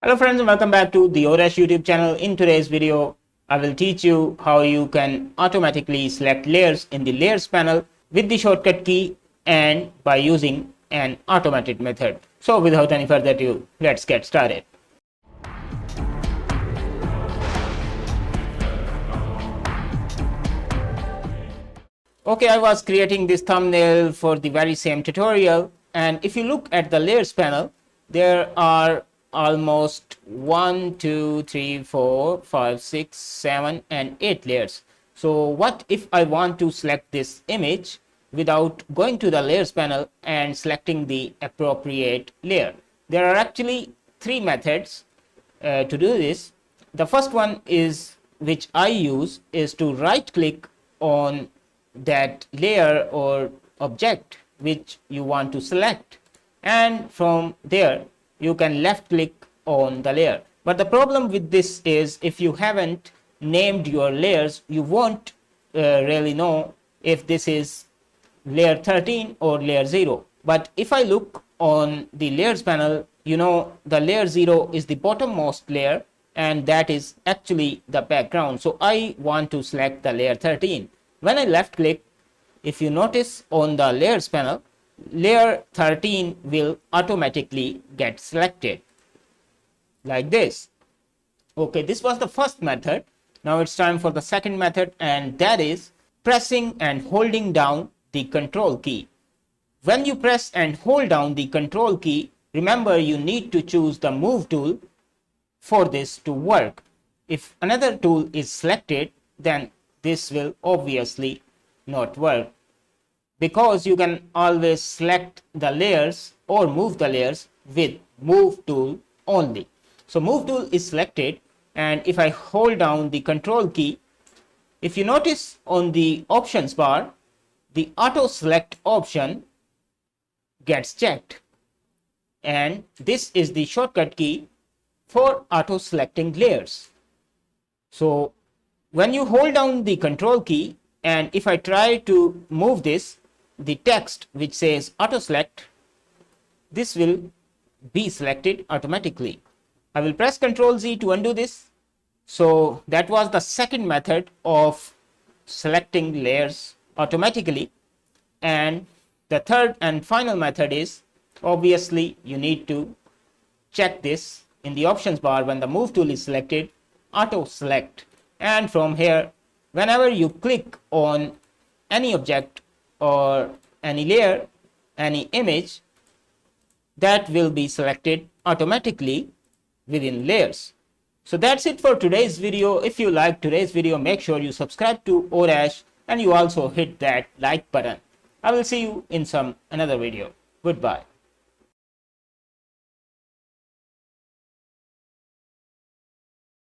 Hello friends and welcome back to the Oresh YouTube channel. In today's video, I will teach you how you can automatically select layers in the layers panel with the shortcut key and by using an automated method. So without any further ado, let's get started. Okay, I was creating this thumbnail for the very same tutorial, and if you look at the layers panel, there are almost 1 2 3 4 5 6 7 and 8 layers. So what if I want to select this image without going to the layers panel and selecting the appropriate layer? There are actually three methods to do this. The first one is, which I use, is to right click on that layer or object which you want to select, and from there you can left click on the layer. But the problem with this is, if you haven't named your layers, you won't really know if this is layer 13 or layer 0. But if I look on the layers panel, you know the layer 0 is the bottommost layer, and that is actually the background. So I want to select the layer 13. When I left click, if you notice on the layers panel, layer 13 will automatically get selected like this. Okay, this was the first method. Now it's time for the second method, and that is pressing and holding down the control key. When you press and hold down the control key, remember you need to choose the move tool for this to work. If another tool is selected, then this will obviously not work, because you can always select the layers or move the layers with move tool only. So move tool is selected, and if I hold down the control key, if you notice on the options bar, the auto select option gets checked, and this is the shortcut key for auto selecting layers. So when you hold down the control key, and if I try to move this, the text which says auto select, this will be selected automatically. I will press Ctrl Z to undo this. So that was the second method of selecting layers automatically. And the third and final method is, obviously you need to check this in the options bar. When the move tool is selected, auto select, and from here, whenever you click on any object or any layer, any image, that will be selected automatically within layers. So that's it for today's video. If you like today's video, make sure you subscribe to Oresh and you also hit that like button. I will see you in another video. Goodbye.